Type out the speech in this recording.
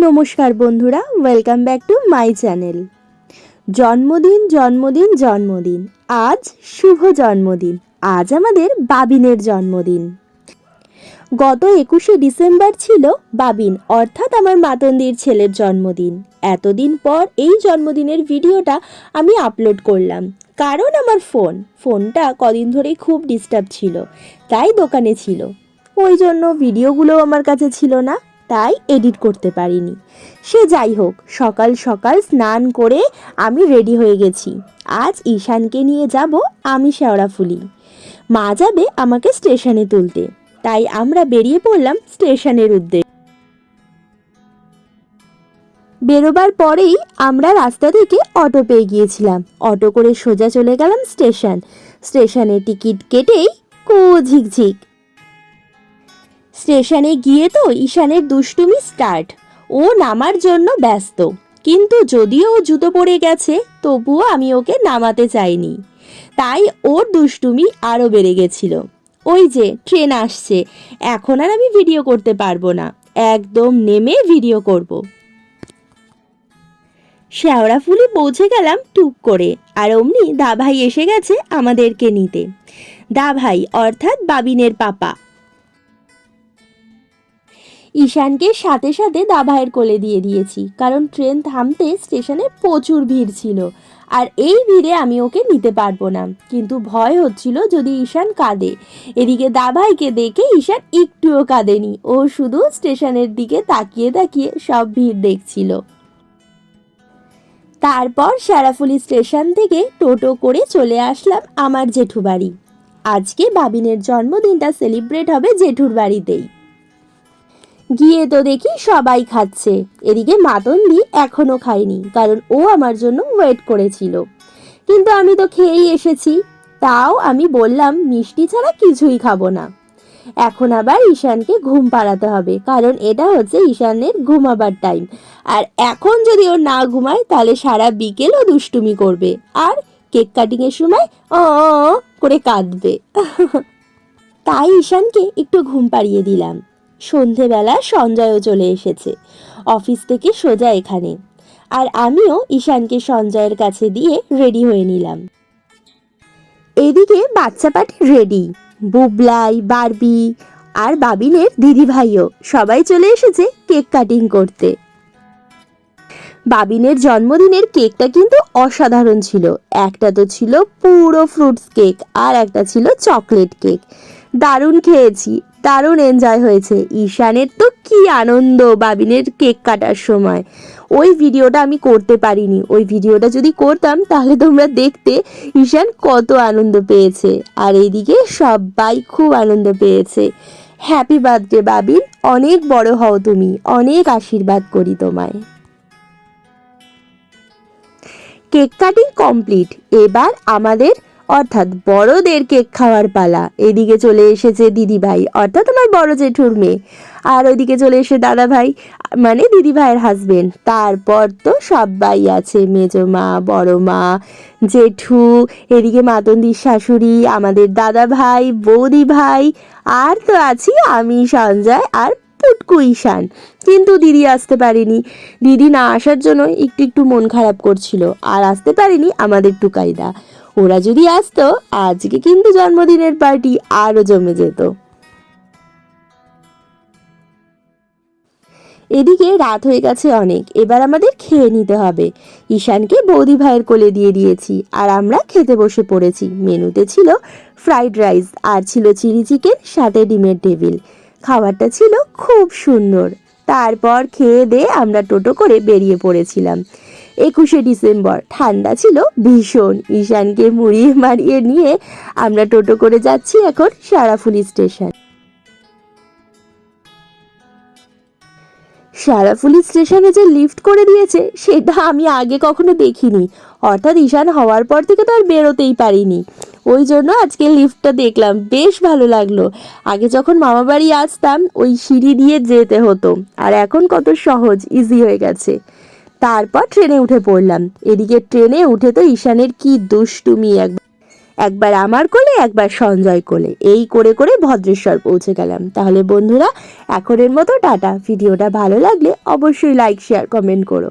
নমস্কার বন্ধুরা, welcome back to my channel. জন্মদিন জন্মদিন জন্মদিন, আজ শুভ জন্মদিন। আজ আমাদের বাবিনের জন্মদিন। গত 21শে ডিসেম্বর ছিল বাবিন অর্থাৎ আমার মাতন্দির ছেলের জন্মদিন। এতদিন পর এই জন্মদিনের ভিডিওটা আমি আপলোড করলাম, কারণ আমার ফোনটা কদিন ধরেই খুব ডিস্টার্ব ছিল, তাই দোকানে ছিল। ওই জন্য ভিডিওগুলো আমার কাছে ছিল না, তাই এডিট করতে পারিনি। সে যাই হোক, সকাল সকাল স্নান করে আমি রেডি হয়ে গেছি। আজ ঈশানকে নিয়ে যাব আমি শেওড়াফুলি। মা যাবে আমাকে স্টেশনে তুলতে, তাই আমরা বেরিয়ে পড়লাম স্টেশনের উদ্দেশ্যে। বেরোবার পরেই আমরা রাস্তা থেকে অটো পেয়ে গিয়েছিলাম। অটো করে সোজা চলে গেলাম স্টেশনে টিকিট কেটেই ঝিকঝিক। স্টেশনে গিয়ে তো ঈশানের দুষ্টুমি স্টার্ট। ও নামার জন্য ব্যস্ত, কিন্তু যদিও ও জুতো পরে গেছে তবুও আমি ওকে নামাতে চাইনি, তাই ওর দুষ্টুমি আরও বেড়ে গেছিল। ওই যে ট্রেন আসছে, এখন আর আমি ভিডিও করতে পারবো না, একদম নেমে ভিডিও করব। শেওড়াফুলি পৌঁছে গেলাম টুক করে, আর অমনি দাভাই এসে গেছে আমাদেরকে নিতে। দাভাই অর্থাৎ বাবিনের পাপা। ঈশানকে সাথে সাথে দাভাইয়ের কোলে দিয়ে দিয়েছি, কারণ ট্রেন থামতে স্টেশনে প্রচুর ভিড় ছিল, আর এই ভিড়ে আমি ওকে নিতে পারবো না। কিন্তু ভয় হচ্ছিল যদি ঈশান কাঁদে। এদিকে দাভাইকে দেখে ঈশান একটুও কাঁদেনি, ও শুধু স্টেশনের দিকে তাকিয়ে তাকিয়ে সব ভিড় দেখছিল। তারপর শেওড়াফুলি স্টেশন থেকে টোটো করে চলে আসলাম আমার জেঠু বাড়ি। আজকে বাবিনের জন্মদিনটা সেলিব্রেট হবে জেঠুর বাড়িতেই। গিয়ে তো দেখি সবাই খাচ্ছে, এদিকে মাতন্দি এখনো খায়নি, কারণ ও আমার জন্য ওয়েট করেছিল। কিন্তু আমি তো খেয়েই এসেছি, তাও আমি বললাম মিষ্টি ছাড়া কিছুই খাবো না। এখন আবার ঈশানকে ঘুম পাড়াতে হবে, কারণ এটা হচ্ছে ঈশানের ঘুমাবার টাইম। আর এখন যদি ও না ঘুমায় তাহলে সারা বিকেল ও দুষ্টুমি করবে, আর কেক কাটিং এর সময় ও করে কাঁদবে। তাই ঈশানকে একটু ঘুম পাড়িয়ে দিলাম। সন্ধেবেলা সঞ্জয়ও চলে এসেছে অফিস থেকে সোজা এখানে, আর আমিও ঈশানকে সঞ্জয়ের কাছে দিয়ে রেডি হয়ে নিলাম। এদিকে বাচ্চা পার্টি রেডি, বুবলাই, বারবি আর বাবিনের দিদিভাইও সবাই চলে এসেছে কেক কাটিং করতে। বাবিনের জন্মদিনের কেকটা কিন্তু অসাধারণ ছিল। একটা তো ছিল পুরো ফ্রুটস কেক, আর একটা ছিল চকলেট কেক। দারুণ খেয়েছি, দারুণ এনজয় হয়েছে। ঈশানের তো কি আনন্দ বাবিনের কেক কাটার সময়। ওই ভিডিওটা আমি করতে পারিনি, ওই ভিডিওটা যদি করতাম তাহলে তোমরা দেখতে ঈশান কত আনন্দ পেয়েছে। আর এইদিকে সবাই খুব আনন্দ পেয়েছে। হ্যাপি বার্থডে বাবিন, অনেক বড় হও তুমি, অনেক আশীর্বাদ করি তোমায়। কেক কাটিং কমপ্লিট, এবার আমাদের অর্থাৎ বড়দের কেক খাওয়ার পালা। এদিকে চলে এসেছে দিদিভাই অর্থাৎ আমার বড় জেঠুর মেয়ে, আর ওইদিকে চলে এসে দাদা ভাই মানে দিদি ভাইয়ের হাজবেন্ড। তারপর তো সবাই আছে, মেজো মা, বড় মা, জেঠু, এদিকে মাতন্দির শাশুড়ি, আমাদের দাদা ভাই, বৌদি ভাই, আর তো আছি আমি, সঞ্জয় আর পুটকু ঈশান। কিন্তু দিদি আসতে পারেনি, দিদি না আসার জন্য একটু একটু মন খারাপ করছিল। আর আসতে পারেনি আমাদের টুকাইদা। ওরা যদি আসতো আজকে কিন্তু জন্মদিনের পার্টি আরো জমে যেত। এদিকে রাত হয়ে গেছে অনেক, এবার আমাদের খেয়ে নিতে হবে। ঈশানকে বৌদি ভাইয়ের কোলে দিয়ে দিয়েছি, আর আমরা খেতে বসে পড়েছি। মেনুতে ছিল ফ্রাইড রাইস, আর ছিল চিলি চিকেন, সাথে ডিমের টেবিল। খাবারটা ছিল খুব সুন্দর। তারপর খেয়ে দিয়ে আমরা টোটো করে বেরিয়ে পড়েছিলাম। 21শে ডিসেম্বর, ঠান্ডা ছিল ভীষণ। ঈশানকে মুড়িয়ে মারিয়ে নিয়ে আমরা টোটো করে যাচ্ছি এখন শেওড়াফুলি স্টেশন। শেওড়াফুলি স্টেশনে যে লিফট করে দিয়েছে সেটা আমি আগে কখনো দেখিনি, অর্থাৎ ঈশান হওয়ার পর থেকে তো আর বেরোতেই পারিনি। ওই জন্য আজকে লিফটটা দেখলাম, বেশ ভালো লাগলো। আগে যখন মামা বাড়ি আসতাম ওই সিঁড়ি দিয়ে যেতে হতো, আর এখন কত সহজ, ইজি হয়ে গেছে। তারপর ট্রেনে উঠে পড়লাম। এদিকে ট্রেনে উঠে তো ঈশানের কি দুষ্টুমি, একবার আমার কোলে একবার সঞ্জয় কোলে, এই করে করে ভদ্রেশ্বর পৌঁছে গেলাম। তাহলে বন্ধুরা এখনের মতো টাটা। ভিডিওটা ভালো লাগলে অবশ্যই লাইক শেয়ার কমেন্ট করো।